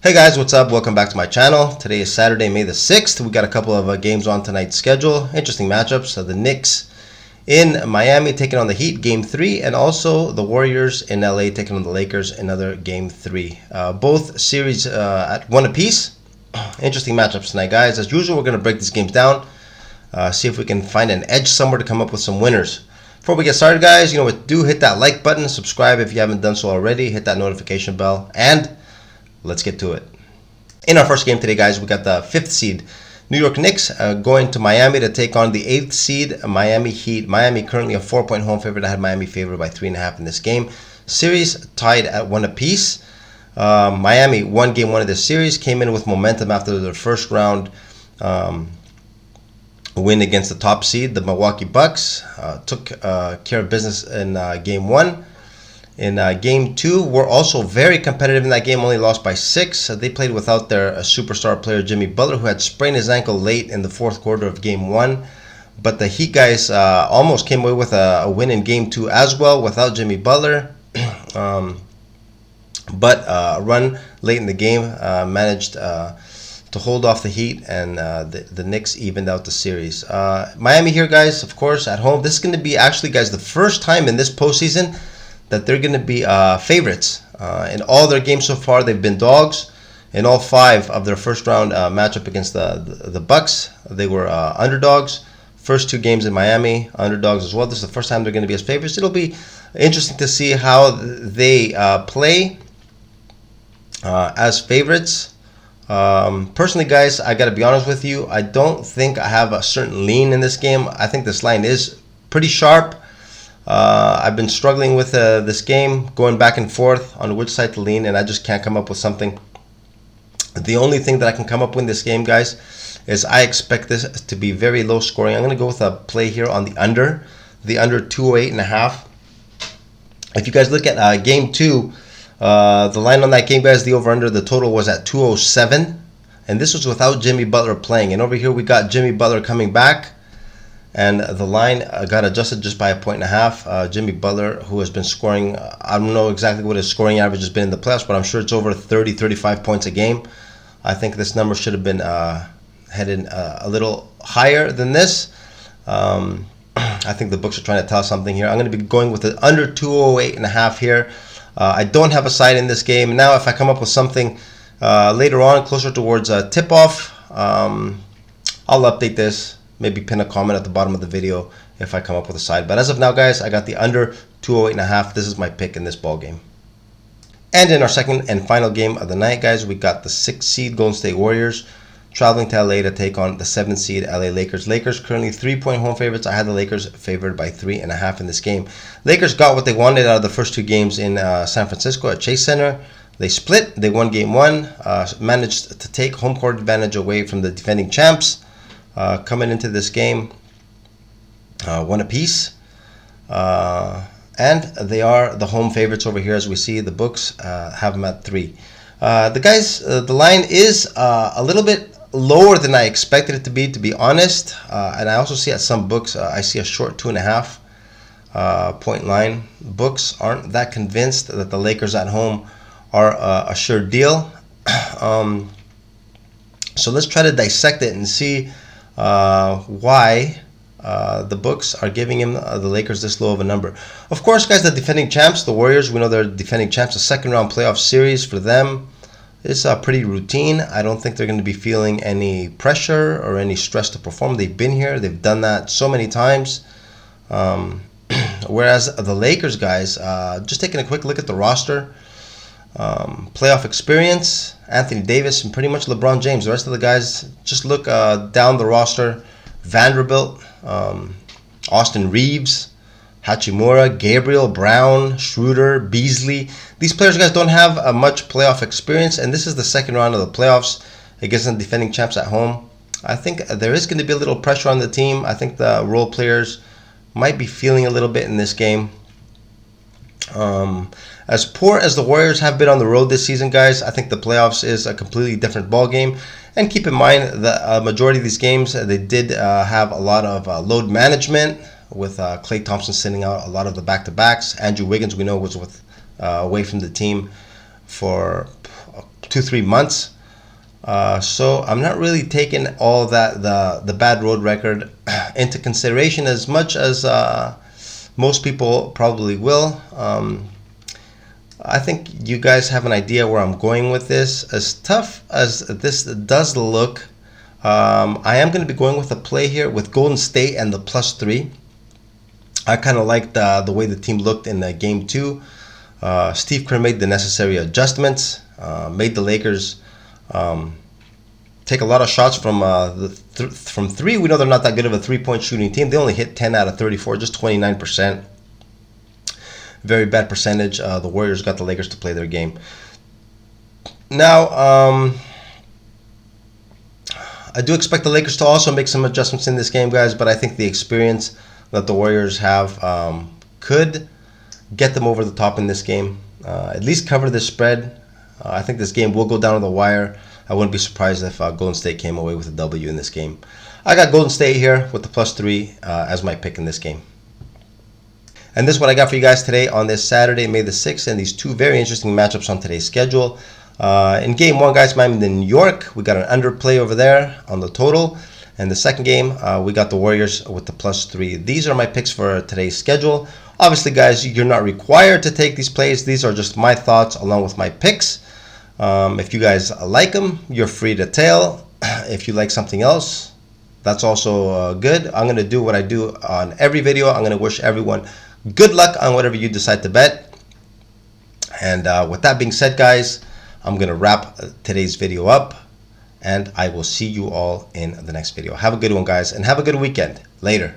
Hey guys, what's up? Welcome back to my channel. Today is Saturday, May the 6th. We got a couple of games on tonight's schedule. Interesting matchups. The Knicks in Miami taking on the Heat, Game 3, and also the Warriors in LA taking on the Lakers, another Game 3. Both series at one apiece. Interesting matchups tonight, guys. As usual, we're going to break these games down, see if we can find an edge somewhere to come up with some winners. Before we get started, guys, you know what to do. Hit that like button, subscribe if you haven't done so already, hit that notification bell, and let's get to it. In our first game today, guys, we got the 5th seed New York Knicks going to Miami to take on the 8th seed Miami Heat. Miami currently a 4-point home favorite. I had Miami favored by 3.5 in this game. Series tied at 1 apiece. Miami won game 1 of this series, came in with momentum after their first round win against the top seed, the Milwaukee Bucks. Took care of business in game 1. In game 2, we're also very competitive in that game, only lost by 6. They played without their superstar player, Jimmy Butler, who had sprained his ankle late in the fourth quarter of game 1. But the Heat guys almost came away with a win in game 2 as well without Jimmy Butler. But a run late in the game managed to hold off the Heat, and the Knicks evened out the series. Miami here, guys, of course, at home. This is going to be actually, guys, the first time in this postseason that they're going to be favorites. In all their games so far, they've been dogs. In all 5 of their first round matchup against the Bucks, they were underdogs. First 2 games in Miami, underdogs as well. This is the first time they're going to be as favorites. It'll be interesting to see how they play as favorites. Personally, guys, I got to be honest with you. I don't think I have a certain lean in this game. I think this line is pretty sharp. I've been struggling with this game, going back and forth on which side to lean, and I just can't come up with something. The only thing that I can come up with in this game, guys, is I expect this to be very low scoring. I'm going to go with a play here on the under 208.5. If you guys look at game 2, the line on that game, guys, the over-under, the total was at 207, and this was without Jimmy Butler playing. And over here we got Jimmy Butler coming back, and the line got adjusted just by 1.5. Jimmy Butler, who has been scoring, I don't know exactly what his scoring average has been in the playoffs, but I'm sure it's over 35 points a game. I think this number should have been headed a little higher than this. I think the books are trying to tell something here. I'm going to be going with the under 208.5 here. I don't have a side in this game. Now, if I come up with something later on, closer towards tip-off, I'll update this. Maybe pin a comment at the bottom of the video if I come up with a side. But as of now, guys, I got the under 208.5. This is my pick in this ball game. And in our second and final game of the night, guys, we got the 6th seed Golden State Warriors traveling to LA to take on the 7th seed LA Lakers. Lakers currently 3-point home favorites. I had the Lakers favored by 3.5 in this game. Lakers got what they wanted out of the first 2 games in San Francisco at Chase Center. They split. They won game 1. Managed to take home court advantage away from the defending champs. Coming into this game, 1 apiece, and they are the home favorites over here. As we see, the books have them at 3. The guys, the line is a little bit lower than I expected it to be honest. And I also see at some books, I see a short 2.5 point line. Books aren't that convinced that the Lakers at home are a sure deal. So let's try to dissect it and see why the books are giving him the Lakers this low of a number. Of course, guys, the defending champs, the Warriors, we know they're defending champs. The second round playoff series for them is pretty routine. I don't think they're going to be feeling any pressure or any stress to perform. They've been here. They've done that so many times. Whereas the Lakers, guys, just taking a quick look at the roster, playoff experience, Anthony Davis, and pretty much LeBron James. The rest of the guys, just look down the roster. Vanderbilt, Austin Reeves, Hachimura, Gabriel, Brown, Schroeder, Beasley. These players, guys, don't have much playoff experience, and this is the second round of the playoffs against the defending champs at home. I think there is going to be a little pressure on the team. I think the role players might be feeling a little bit in this game. As poor as the Warriors have been on the road this season, guys, I think the playoffs is a completely different ball game. And keep in mind that majority of these games, they did have a lot of load management with Klay Thompson sitting out a lot of the back-to-backs. Andrew Wiggins, we know, was away from the team for 2-3 months. So I'm not really taking all that the bad road record into consideration as much as most people probably will. I think you guys have an idea where I'm going with this. As tough as this does look, I am going to be going with a play here with Golden State and the +3. I kind of liked the way the team looked in game 2. Steve Kerr made the necessary adjustments, made the Lakers take a lot of shots from from 3. We know they're not that good of a 3-point shooting team. They only hit 10 out of 34, just 29%. Very bad percentage. The Warriors got the Lakers to play their game. Now, I do expect the Lakers to also make some adjustments in this game, guys, but I think the experience that the Warriors have could get them over the top in this game. At least cover the spread. I think this game will go down to the wire. I wouldn't be surprised if Golden State came away with a W in this game. I got Golden State here with the +3 as my pick in this game. And this is what I got for you guys today on this Saturday, May the 6th, and these two very interesting matchups on today's schedule. In game 1, guys, Miami to New York. We got an underplay over there on the total. And the second game, we got the Warriors with the +3. These are my picks for today's schedule. Obviously, guys, you're not required to take these plays. These are just my thoughts along with my picks. If you guys like them, you're free to tail. If you like something else, that's also good. I'm going to do what I do on every video. I'm going to wish everyone good luck on whatever you decide to bet. And with that being said, guys, I'm going to wrap today's video up. And I will see you all in the next video. Have a good one, guys, and have a good weekend. Later.